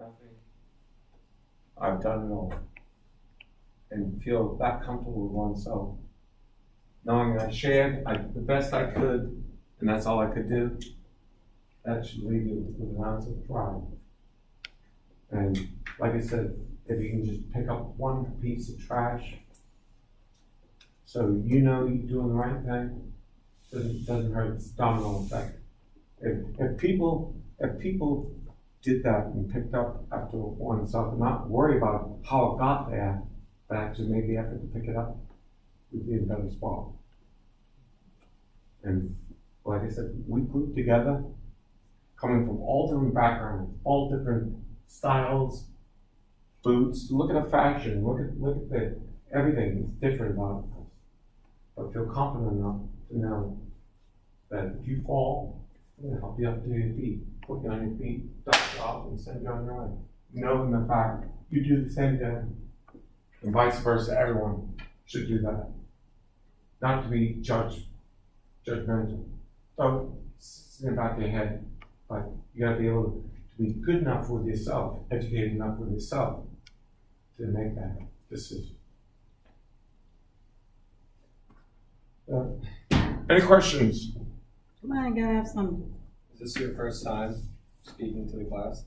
nothing. I've done it all. And feel that comfortable with oneself. Knowing I shared the best I could, and that's all I could do, that should leave you with an ounce of pride. And like I said, if you can just pick up one piece of trash, so you know you're doing the right thing, doesn't hurt. It's domino effect. If people did that and picked up after oneself and not worry about how it got there, but actually made the effort to pick it up, we'd be in a better spot. And like I said, we grouped together, coming from all different backgrounds, all different styles, boots. Look at the fashion. Look at the everything. It's different about us. But feel confident enough to know that if you fall, I'm going to help you up to your feet, put you on your feet, dust you off, and send you on your way. Knowing the fact you do the same thing, and vice versa. Everyone should do that. Not to be judgmental. So it's in the back of your head, but you got to be able to be good enough with yourself, educated enough with yourself to make that decision. Any questions? Come on, I gotta have some. Is this your first time speaking to the class?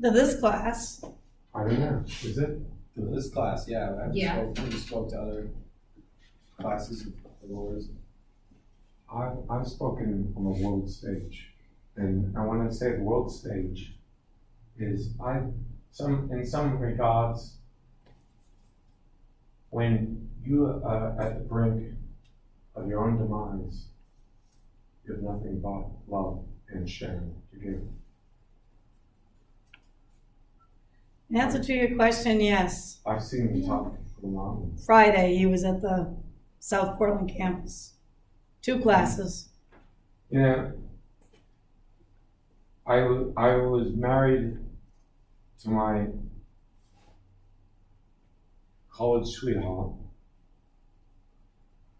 To this class. I don't know. Is it? To this class, yeah. Yeah. We spoke to other classes of lawyers. I've spoken on the world stage, and I want to say the world stage is in some regards, when you are at the brink of your own demise, you have nothing but love and sharing to give. In answer to your question, yes. I've seen the top of the mountain. Friday, he was at the South Portland campus. 2 classes. You know, I was married to my college sweetheart,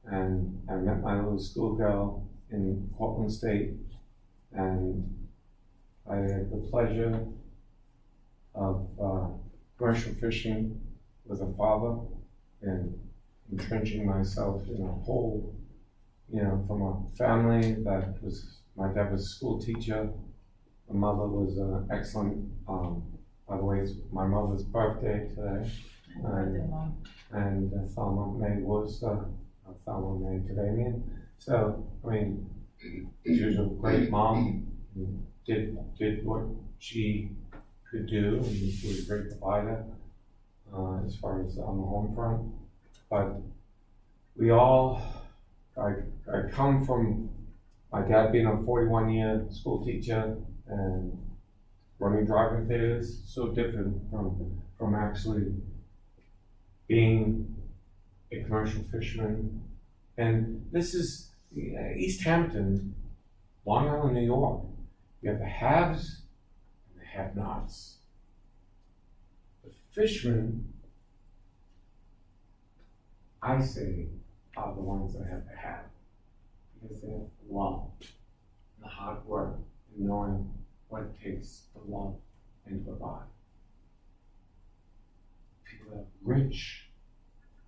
and I met my little schoolgirl in Portland State, and I had the pleasure of commercial fishing with a father and entrenching myself in a whole, from a family that was, my dad was a school teacher, my mother was an excellent, by the way, it's my mother's birthday today, and Thelma May Worcester, Thelma May Tavanian. So, I mean, she was a great mom, did what she could do, and she was a great provider as far as on the home front. But we all, I come from my dad being a 41-year school teacher and running driving theaters, so different from actually being a commercial fisherman. And this is East Hampton, Long Island, New York. You have the haves and the have-nots. The fishermen, I say, are the ones that have to have, because they have love and the hard work and knowing what it takes to love and to provide. People that are rich,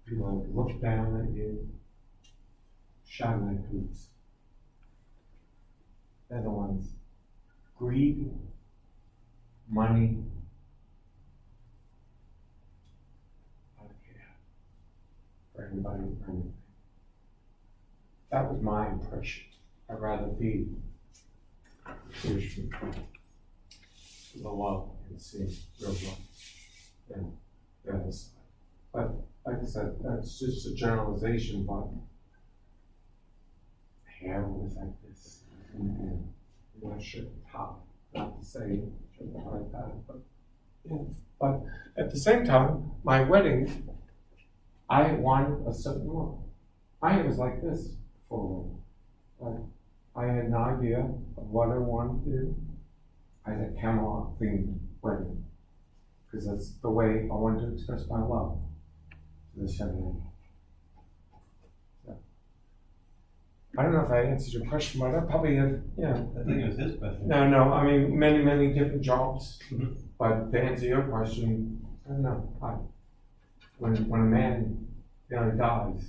people that look down at you, shine like boots. They're the ones. Greed, money, I don't care for anybody or anything. That was my impression. I'd rather be Christian, the love and see real love than the other side. But like I said, that's just a generalization, but hair was like this, and should top. Not to say should have like that, but yeah. But at the same time, my wedding, I wanted a certain look. Mine was like this for a while. Like, I had no idea of what I wanted to do. I had a Camelot themed wedding because that's the way I wanted to express my love to this young lady. I don't know if I answered your question, but I probably have, you know. I think it was his question. No, I mean, many different jobs. Mhm. But to answer your question, I don't know. When a man, you know, dies,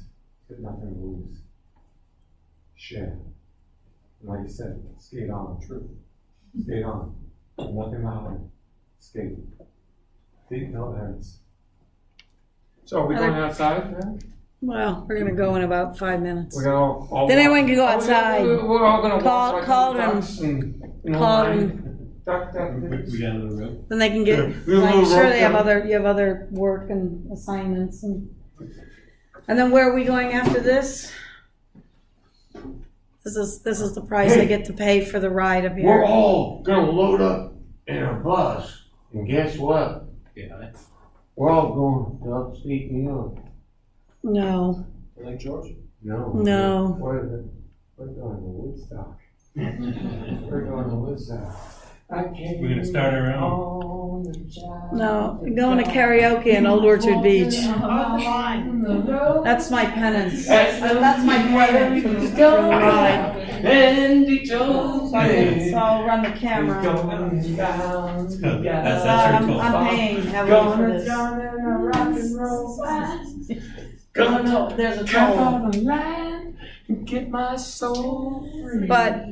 there's nothing to lose. Share. And like you said, skate on. True. Skate on. Nothing to hide. Skate. Feet till it hurts. So are we going outside now? Well, we're gonna go in about 5 minutes. We got all. Then everyone can go outside. We're all gonna Call- walk call like them. ducks and, you know, Call line. them. Duck. We got another room. Then they can get, Yeah, we'll I'm sure rope they have them. you have other work and assignments and then where are we going after this? This is the price I get to pay for the ride up We're here. all gonna load up in a bus, and guess what? Yeah. We're all going to upstate New York. No, Lake George? No. No. We're going to Woodstock. We're going to Woodstock. We're gonna start our own. no, we're going to karaoke in Old Orchard Beach. That's my penance. That's my payment for the ride. Andy Jones. So I'll run the camera. That's her tool. I'm paying heavily for this. There's a toll. Get my soul free. But,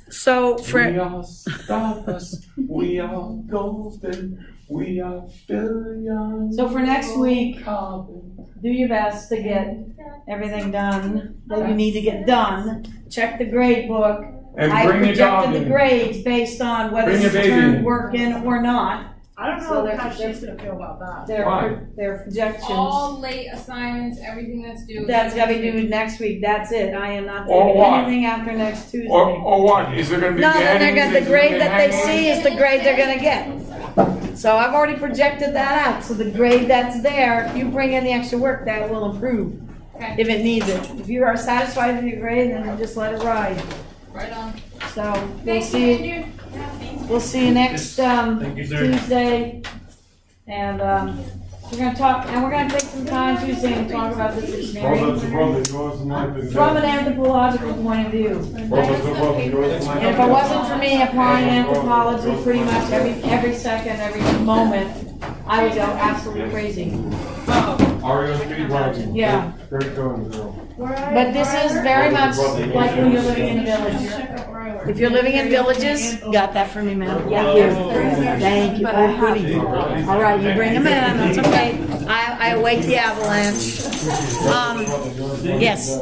so We for, are stars, we are golden, we are billions. So for next week, carbon. do your best to get everything done that you need to get done. Check the grade book. And I bring your dog projected the in. grades based on whether Bring you your baby turned in. work in or not. I don't So know they're- how she's gonna feel about that. Why? Their projections. All late assignments, everything that's due. That's gotta be due next week, that's it. I am not Or taking what? anything after next Tuesday. Or what, is there gonna be No, then they're Danny's? gonna, the grade Is that there they gonna be see is the grade they're gonna get. So I've already projected that out, so the grade that's there, if you bring in the extra work, that will improve Okay, if it needs it. If you are satisfied with your grade, then just let it ride. right on. So we'll Thank you, see, Andrew. Yeah, thanks. we'll see you next, Thank you, sir. Tuesday. And, we're gonna talk, and we're gonna take some time Tuesday and talk about this experience yours and mine. from an anthropological point of view. Yours and mine. And if it wasn't for me applying anthropology pretty much every second, every moment, I would go absolutely crazy. REO speed riding. Yeah. Great going, girl. But this is very much like when you're living in a village. If you're living in villages, got that for me, man. Yeah, here. Thank you. Oh, goody. All right, you bring them in, that's okay. I await the avalanche. Yes.